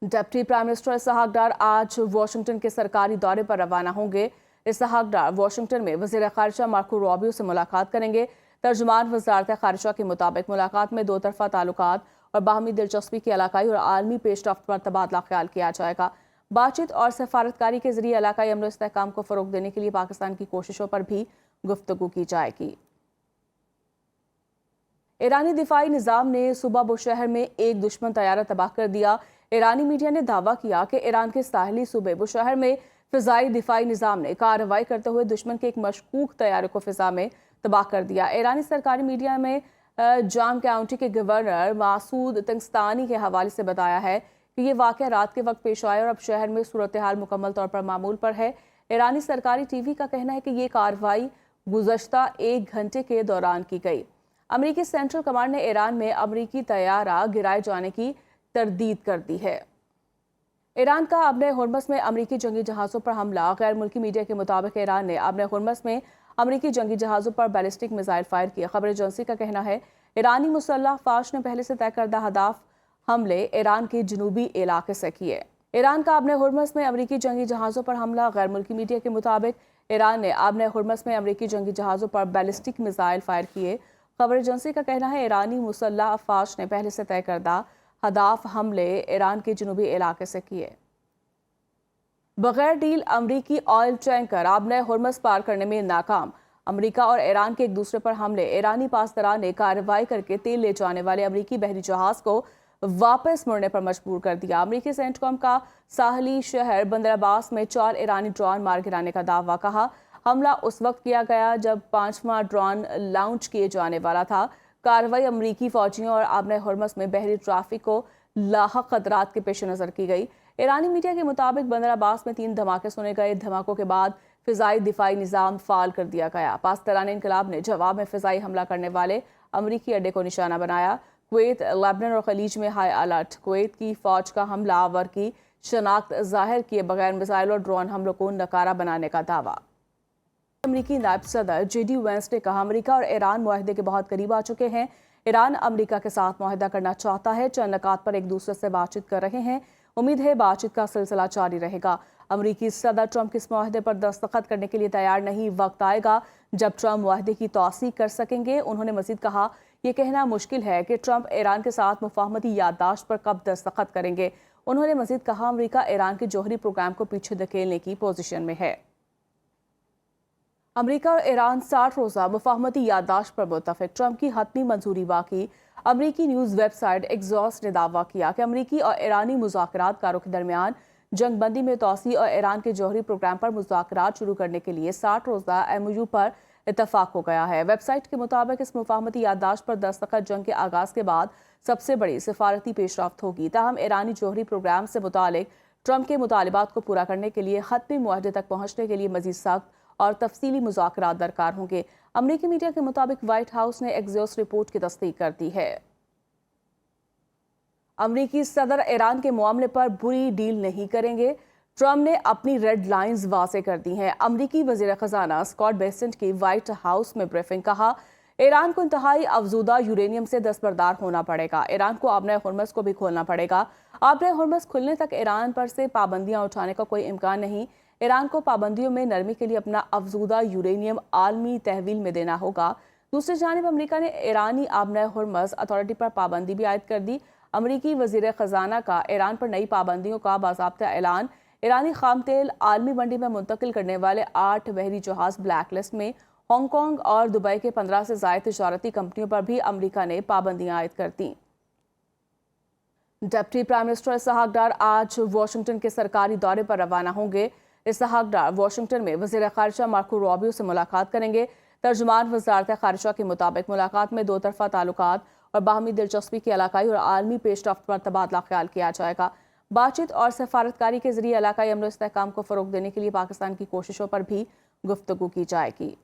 Deputy prime minister इसहाक डार आज Washington के सरकारी दौरे पर रवाना होंगे। इसहाक डार वाशिंगटन में वज़ीर ख़ारिजा मार्को रूबियो से मुलाकात करेंगे। तर्जुमान वज़ारत ख़ारिजा के मुताबिक मुलाकात में दो तरफ़ा ताल्लुकात और बाहमी दिलचस्पी की इलाकाई और आलमी पेशरफ्त पर तबादला ख्याल किया जाएगा। बातचीत और सफारतकारी के जरिए इलाकाई अमन इस्तेहकाम को फ़रोग़ देने के लिए पाकिस्तान की कोशिशों पर भी गुफ्तगू की जाएगी। ईरानी दिफाई निज़ाम ने सूबा बुशहर में एक दुश्मन तैयारा तबाह कर दिया। ईरानी मीडिया ने दावा किया कि ईरान के साहिली सूबे बुशहर में फ़िज़ाई दिफाई निज़ाम ने कार्रवाई करते हुए दुश्मन के एक मशकूक तैयारे को फ़िज़ा में तबाह कर दिया। ईरानी सरकारी मीडिया में जाम काउंटी के गवर्नर मासूद तंगस्तानी के हवाले से बताया है कि ये वाक़या रात के वक्त पेश आया और अब शहर में सूरत हाल मुकम्मल तौर पर मामूल पर है। ईरानी सरकारी टीवी का कहना है कि ये कार्रवाई गुज़श्ता 1 घंटे के दौरान की गई। अमरीकी सेंट्रल कमांड ने ईरान में अमरीकी तैयारा गिराए जाने की तरदीद कर दी है। ईरान का अपने हुर्मस में अमरीकी जंगी जहाज़ों पर हमला। गैर मुल्की मीडिया के मुताबिक ईरान ने अपने हुर्मस में अमरीकी जंगी जहाज़ों पर बैलिस्टिक मिसाइल फायर किए। खबर एजेंसी का कहना है ईरानी मुसल्लह अफ़वाज ने पहले से तय करदा हदाफ हमले ईरान के जनूबी इलाके से किए। ईरान का अपने हुर्मस में अमरीकी जंगी जहाज़ों पर हमला। गैर मुल्की मीडिया के मुताबिक ईरान ने अपने हुर्मस में अमरीकी जंगी जहाज़ों पर बैलिस्टिक मिसाइल फायर किए। खबर एजेंसी का कहना है ईरानी मुसल्लह अफ़वाज ने पहले से तय करदा हदाफ हमले ईरान के जनूबी इलाके से किए। बगैर डील अमरीकी ऑयल टैंकर आबने हुर्मस पार करने में नाकाम। अमरीका और ईरान के एक दूसरे पर हमले। ईरानी पासदारान ने कार्रवाई करके तेल ले जाने वाले अमरीकी बहरी जहाज को वापस मुड़ने पर मजबूर कर दिया। अमरीकी सेंटकॉम का साहली शहर बंदर अब्बास में 4 ईरानी ड्रोन मार गिराने का दावा। कहा हमला उस वक्त किया गया जब 5वां ड्रोन लॉन्च किए जाने वाला था। कार्रवाई अमरीकी फौजियों और आबने हुर्मस में बहरी ट्रैफिक को लाहक खतरात के पेश नज़र की गई। ईरानी मीडिया के मुताबिक बंदर अब्बास में 3 धमाके सुने गए। धमाकों के बाद फ़िज़ाई दिफाई निज़ाम फ़ाल कर दिया गया। पासदारान इनकलाब ने जवाब में फ़िज़ाई हमला करने वाले अमरीकी अड्डे को निशाना बनाया। कुवैत, लेबनान और खलीज में हाई अलर्ट। कुवैत की फ़ौज का हमला आवर की शनाख्त ज़ाहिर किए बगैर मिसाइल और ड्रोन हमलों को नकारा बनाने का दावा। अमरीकी नायब सदर JD वेंस ने कहा अमरीका और ईरान मुआहदे के बहुत करीब आ चुके हैं। ईरान अमरीका के साथ मुआहदा करना चाहता है। चंद नकात पर एक दूसरे से बातचीत कर रहे हैं। उम्मीद है बातचीत का सिलसिला जारी रहेगा। अमरीकी सदर ट्रंप इस मुआहदे पर दस्तखत करने के लिए तैयार नहीं। वक्त आएगा जब ट्रंप मुआहदे की तौसीक कर सकेंगे। उन्होंने मजीद कहा यह कहना मुश्किल है कि ट्रंप ईरान के साथ मुफाहमती याददाश्त पर कब दस्तखत करेंगे। उन्होंने मजीद कहा अमरीका ईरान के जौहरी प्रोग्राम को पीछे धकेलने की पोजीशन में है। अमरीका और ईरान 60 रोज़ा मुफाहमती याददाश्त पर मुत्तफिक। ट्रंप की हतमी मंजूरी बाकी। अमरीकी न्यूज़ वेबसाइट एक्सॉस्ट ने दावा किया कि अमरीकी और ईरानी मुज़ाकरात कारों के दरमियान जंग बंदी में तोसी और ईरान के जौहरी प्रोग्राम पर मुज़ाकरात शुरू करने के लिए 60 रोज़ा MOU पर इत्तफाक हो गया है। वेबसाइट के मुताबिक इस मुफाहमती याददाश्त पर दस्तखत जंग के आगाज़ के बाद सबसे बड़ी सिफारती पेशरफ्त होगी। ताहम ईरानी जौहरी प्रोग्राम से मुतालिक ट्रंप के मुतालिबात को पूरा करने के लिए हतमी मुआहदे तक पहुँचने के लिए मज़ीद सख्त और तफसीली मुज़ाकरात दरकार होंगे। अमरीकी मीडिया के मुताबिक व्हाइट हाउस ने एक्सियोस रिपोर्ट की तस्दीक कर दी है। अमरीकी सदर ईरान के मामले पर बुरी डील नहीं करेंगे। ट्रंप ने अपनी रेड लाइंस वाज़े कर दी हैं। अमरीकी वज़ीर ख़ज़ाना स्कॉट बेसेंट की व्हाइट हाउस में ब्रीफिंग। कहा ईरान को इंतहाई अफजूदा यूरेनियम से दस्तबरदार होना पड़ेगा। ईरान को आबने हुर्मस को भी खोलना पड़ेगा। आबने हुर्मस खुलने तक ईरान पर से पाबंदियां उठाने का कोई इम्कान नहीं। ईरान को पाबंदियों में नरमी के लिए अपना अफजूदा यूरेनियम आलमी तहवील में देना होगा। दूसरी जानिब अमरीका ने ईरानी आबने हुर्मस अथॉरिटी पर पाबंदी भी आयद कर दी। अमरीकी वज़ीर ख़ज़ाना का ईरान पर नई पाबंदियों का बाज़ाब्ता ऐलान। ईरानी खाम तेल आलमी मंडी में मुंतकिल करने वाले 8 बहरी जहाज़ ब्लैक लिस्ट में। हांगकॉन्ग और दुबई के 15 से ज़ायद तिजारती कंपनियों पर भी अमरीका ने पाबंदियां आयद कर दी। डिप्टी प्राइम मिनिस्टर इसहाक डार आज वाशिंगटन के सरकारी दौरे पर रवाना होंगे। इसहाक डार वाशिंगटन में वज़ीर ख़ारिजा मार्को रूबियो से मुलाकात करेंगे। तर्जुमान वज़ारत ख़ारिजा के मुताबिक मुलाकात में दो तरफ़ा ताल्लुकात और बाहमी दिलचस्पी की इलाकाई और आलमी पेशरफ्त पर तबादला ख्याल किया जाएगा। बातचीत और सफारतकारी के जरिए इलाकाई अमन इस्तेहकाम को फ़रोग़ देने के लिए पाकिस्तान की कोशिशों पर भी गुफ्तगू की जाएगी।